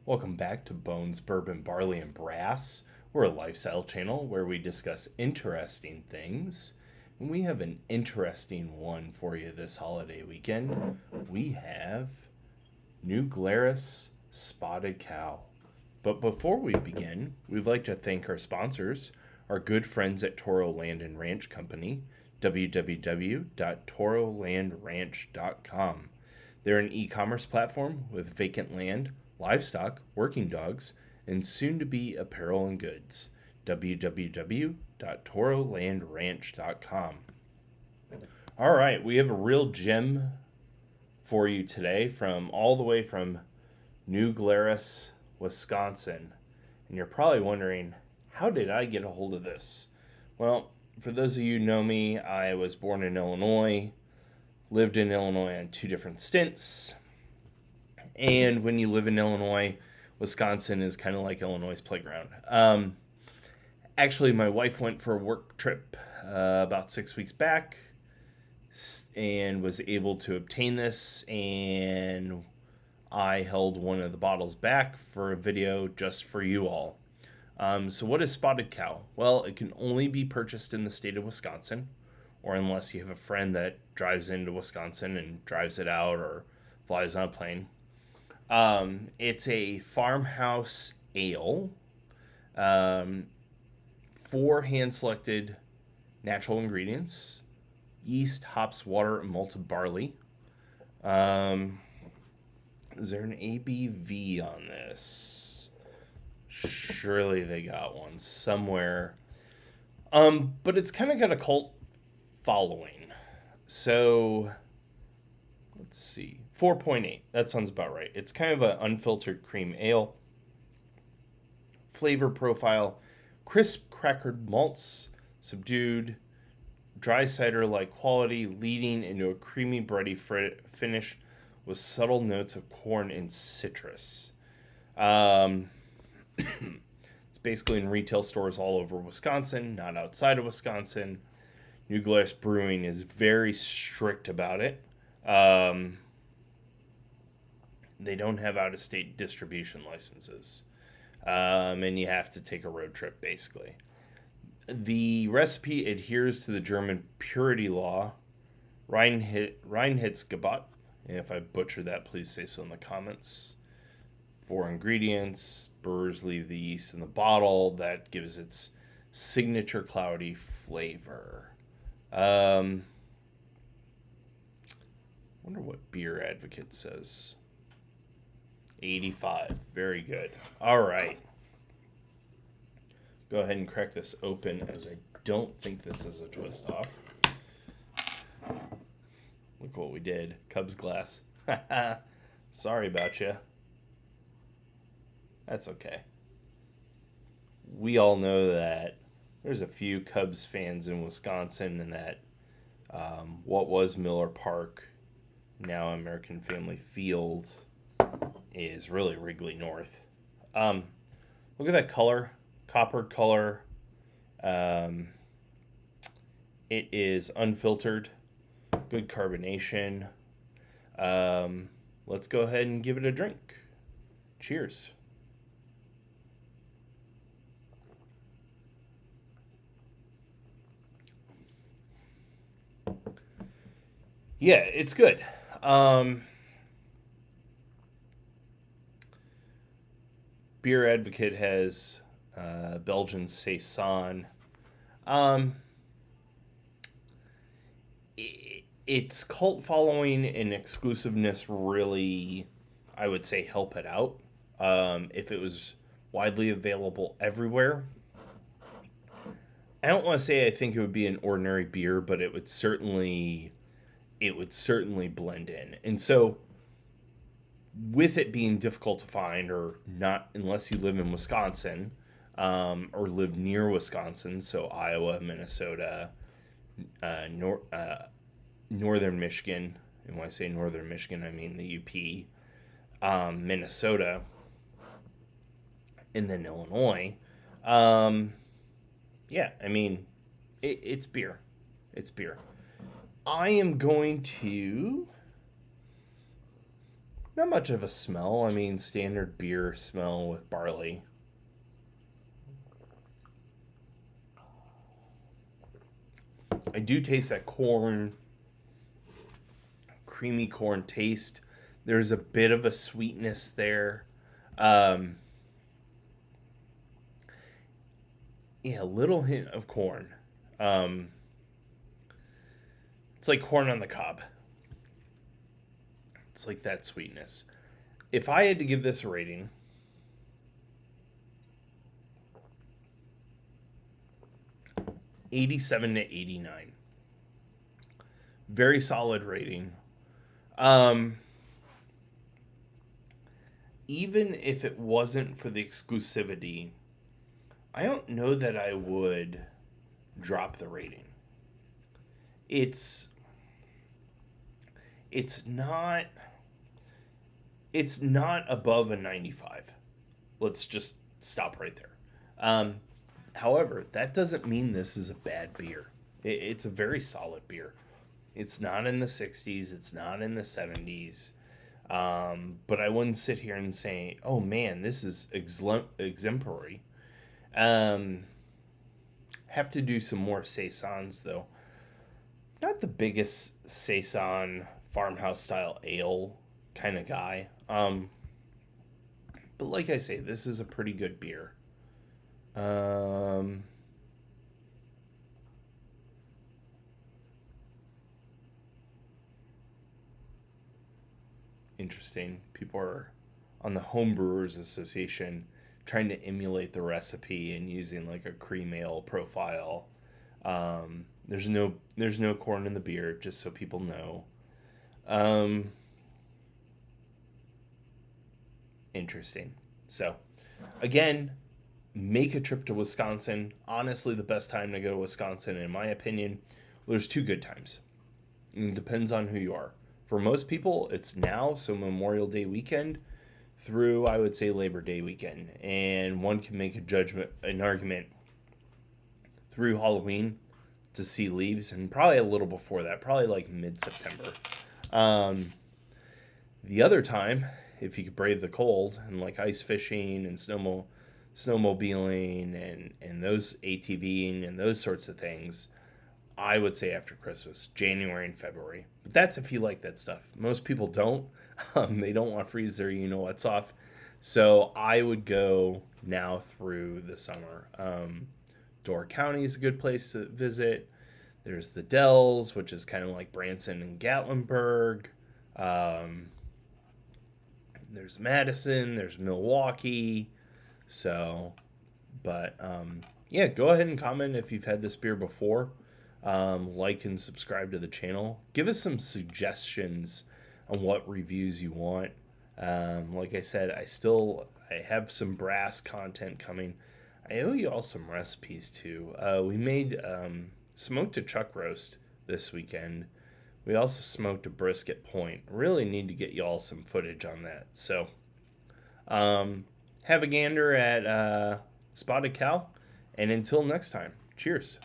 Welcome back to Bones, Bourbon, Barley, and Brass. We're a lifestyle channel where we discuss interesting things. And we have an interesting one for you this holiday weekend. We have new Glarus Spotted Cow. But before we begin, we'd like to thank our sponsors, our good friends at Toro Land and Ranch Company, www.torolandranch.com. They're an e-commerce platform with vacant land, livestock, working dogs, and soon-to-be apparel and goods. www.torolandranch.com. All right, we have a real gem for you today from all the way from New Glarus, Wisconsin. And you're probably wondering, how did I get a hold of this? Well, for those of you who know me, I was born in Illinois, lived in Illinois on 2 different stints. And when you live in Illinois, Wisconsin is kind of like Illinois' playground. Actually, my wife went for a work trip about 6 weeks back and was able to obtain this. And I held one of the bottles back for a video just for you all. So what is Spotted Cow? Well, it can only be purchased in the state of Wisconsin, or unless you have a friend that drives into Wisconsin and drives it out or flies on a plane. It's a farmhouse ale, 4 hand-selected natural ingredients: yeast, hops, water, and malted barley. Is there an ABV on this? Surely they got one somewhere. But it's kind of got a cult following. So, let's see. 4.8. That sounds about right. It's kind of an unfiltered cream ale. Flavor profile: crisp crackered malts, subdued, dry cider-like quality, leading into a creamy, bready finish with subtle notes of corn and citrus. It's basically in retail stores all over Wisconsin, not outside of Wisconsin. New Glarus Brewing is very strict about it. They don't have out-of-state distribution licenses. And you have to take a road trip, basically. The recipe adheres to the German purity law, Reinheitsgebot. And if I butcher that, please say so in the comments. 4 ingredients. Brewers leave the yeast in the bottle. That gives its signature cloudy flavor. Wonder what Beer Advocate says. 85. Very good. All right. Go ahead and crack this open, as I don't think this is a twist off. Look what we did. Cubs glass. Sorry about you. That's okay. We all know that there's a few Cubs fans in Wisconsin, and that what was Miller Park, now American Family Field, is really Wrigley North. Look at that color. Coppered color. It is unfiltered. Good carbonation. Let's go ahead and give it a drink. Cheers. Yeah, it's good. Beer Advocate has Belgian Saison. Its cult following and exclusiveness really, I would say, help it out. If it was widely available everywhere, I don't want to say I think it would be an ordinary beer, but it would certainly blend in. And so, with it being difficult to find, or not unless you live in Wisconsin, or live near Wisconsin, so Iowa, Minnesota, northern Michigan, and when I say northern Michigan, I mean the UP, Minnesota, and then Illinois. Yeah, I mean, it's beer. It's beer. I am going to Not much of a smell. I mean, standard beer smell with barley. I do taste that corn, creamy corn taste. There's a bit of a sweetness there. Um, yeah, a little hint of corn. Um, it's like corn on the cob. It's like that sweetness. If I had to give this a rating, 87 to 89. Very solid rating. Um, Even if it wasn't for the exclusivity, I don't know that I would drop the rating. It's it's not it's not above a 95. Let's just stop right there. However, that doesn't mean this is a bad beer. It's a very solid beer. It's not in the 60s. It's not in the 70s. But I wouldn't sit here and say, oh man, this is exemplary. Um, have to do some more saisons, though. Not the biggest saison farmhouse style ale kind of guy. But like I say, this is a pretty good beer. Um, Interesting. People are on the Homebrewers Association trying to emulate the recipe and using like a cream ale profile. There's no corn in the beer, just so people know. Um, Interesting. So, again, make a trip to Wisconsin. Honestly, the best time to go to Wisconsin, in my opinion, well, there's two good times. It depends on who you are. For most people, it's now, so Memorial Day weekend through, I would say, Labor Day weekend. And one can make an argument through Halloween to see leaves, and probably a little before that, probably like mid-September. Um, the other time, if you could brave the cold and like ice fishing and snowmobiling and those ATVing and those sorts of things, I would say after Christmas, January and February. But that's if you like that stuff. Most people don't. They don't want to freeze their what's off. So I would go now through the summer. Door County is a good place to visit. There's the Dells, which is kind of like Branson and Gatlinburg. There's Madison. There's Milwaukee. So, but yeah, go ahead and comment if you've had this beer before. Like and subscribe to the channel. Give us some suggestions on what reviews you want. Like I said, I have some brass content coming. I owe you all some recipes too. We made smoked a chuck roast this weekend. We also smoked a brisket point. Really need to get y'all some footage on that. So, have a gander at Spotted Cow. And until next time, cheers.